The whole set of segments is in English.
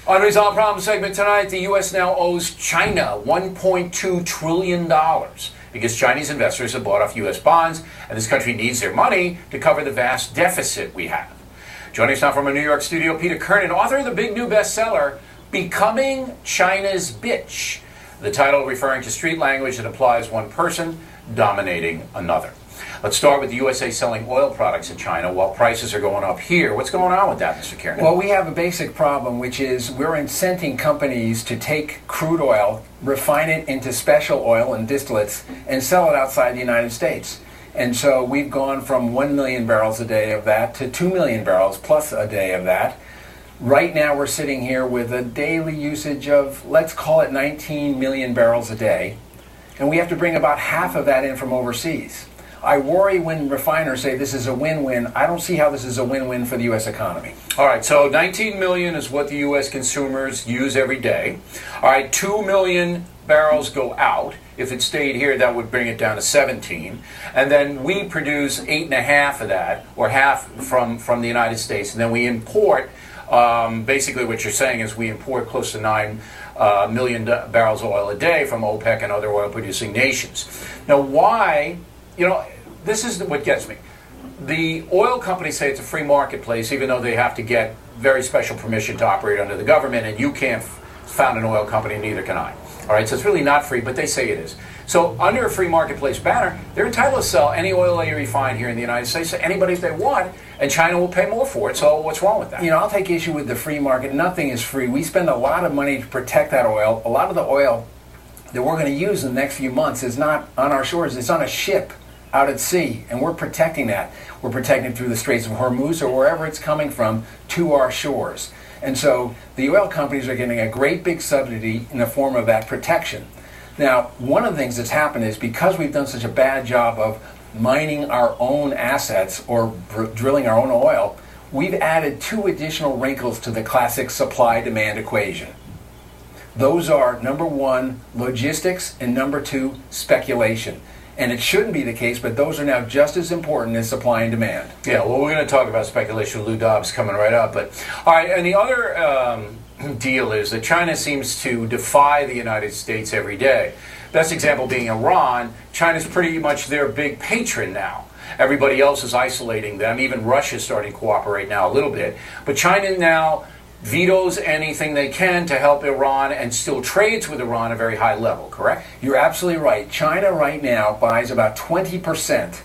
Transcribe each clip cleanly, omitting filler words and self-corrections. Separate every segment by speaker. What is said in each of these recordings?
Speaker 1: On Resolve Problem segment tonight, the U.S. now owes China $1.2 trillion because Chinese investors have bought off U.S. bonds, and this country needs their money to cover the vast deficit we have. Joining us now from a New York studio, Peter Kernan, author of the big new bestseller, Becoming China's Bitch, the title referring to street language that implies one person dominating another. Let's start with the USA selling oil products in China while prices are going up here. What's going on with that, Mr. Kernan?
Speaker 2: Well, we have a basic problem, which is we're incenting companies to take crude oil, refine it into special oil and distillates, and sell it outside the United States. And so we've gone from 1 million barrels a day of that to 2 million barrels plus a day of that. Right now we're sitting here with a daily usage of, let's call it 19 million barrels a day. And we have to bring about half of that in from overseas. I worry when refiners say this is a win-win. I don't see how this is a win-win for the U.S. economy.
Speaker 1: All right, so 19 million is what the U.S. consumers use every day. All right, 2 million barrels go out. If it stayed here, that would bring it down to 17. And then we produce 8.5 of that, or half from the United States. And then we import, basically what you're saying is we import close to 9 million barrels of oil a day from OPEC and other oil-producing nations. Now, why, this is what gets me. The oil companies say it's a free marketplace, even though they have to get very special permission to operate under the government, and you can't found an oil company, neither can I. All right, so it's really not free, but they say it is. So under a free marketplace banner, they're entitled to sell any oil they refine here in the United States to anybody if they want, and China will pay more for it. So what's wrong with that?
Speaker 2: I'll take issue with the free market. Nothing is free. We spend a lot of money to protect that oil. A lot of the oil that we're going to use in the next few months is not on our shores. It's on a ship out at sea, and we're protecting that. We're protecting it through the Straits of Hormuz or wherever it's coming from to our shores. And so the oil companies are getting a great big subsidy in the form of that protection. Now, one of the things that's happened is because we've done such a bad job of mining our own assets or drilling our own oil, we've added 2 additional wrinkles to the classic supply-demand equation. Those are, number 1, logistics, and number 2, speculation. And it shouldn't be the case, but those are now just as important as supply and demand.
Speaker 1: Yeah, well, we're going to talk about speculation with Lou Dobbs coming right up. But all right, and the other deal is that China seems to defy the United States every day. Best example being Iran. China's pretty much their big patron now. Everybody else is isolating them. Even Russia's starting to cooperate now a little bit. But China now vetoes anything they can to help Iran and still trades with Iran at a very high level, correct?
Speaker 2: You're absolutely right. China right now buys about 20%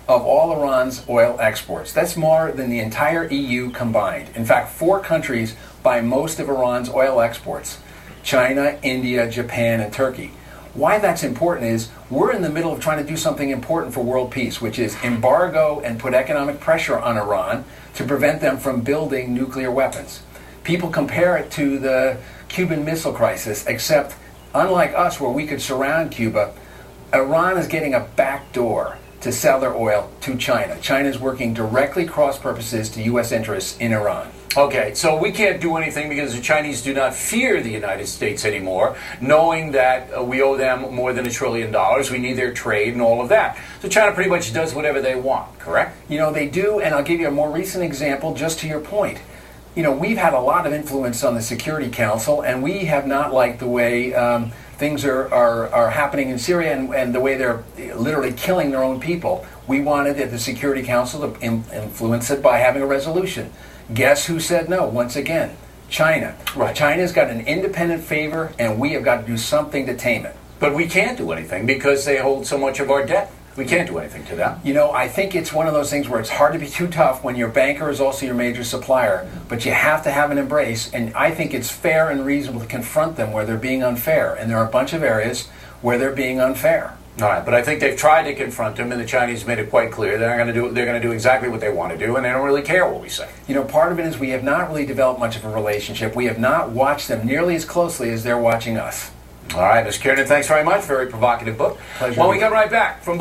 Speaker 2: of all Iran's oil exports. That's more than the entire EU combined. In fact, 4 countries buy most of Iran's oil exports: China, India, Japan, and Turkey. Why that's important is we're in the middle of trying to do something important for world peace, which is embargo and put economic pressure on Iran to prevent them from building nuclear weapons. People compare it to the Cuban Missile Crisis, except unlike us where we could surround Cuba, Iran is getting a back door to sell their oil to China. China is working directly cross purposes to U.S. interests in Iran.
Speaker 1: Okay, so we can't do anything because the Chinese do not fear the United States anymore, knowing that we owe them more than $1 trillion. We need their trade and all of that. So China pretty much does whatever they want, correct?
Speaker 2: They do, and I'll give you a more recent example just to your point. We've had a lot of influence on the Security Council, and we have not liked the way things are happening in Syria and the way they're literally killing their own people. We wanted the Security Council to influence it by having a resolution. Guess who said no? Once again, China.
Speaker 1: Right.
Speaker 2: China's got an independent favor, and we have got to do something to tame it.
Speaker 1: But we can't do anything because they hold so much of our debt. We can't do anything to them.
Speaker 2: I think it's one of those things where it's hard to be too tough when your banker is also your major supplier, but you have to have an embrace, and I think it's fair and reasonable to confront them where they're being unfair, and there are a bunch of areas where they're being unfair.
Speaker 1: All right, but I think they've tried to confront them, and the Chinese made it quite clear they're going to do exactly what they want to do, and they don't really care what we say.
Speaker 2: Part of it is we have not really developed much of a relationship. We have not watched them nearly as closely as they're watching us.
Speaker 1: All right, Mr. Kernan, thanks very much. Very provocative book.
Speaker 2: Pleasure.
Speaker 1: When we come right back from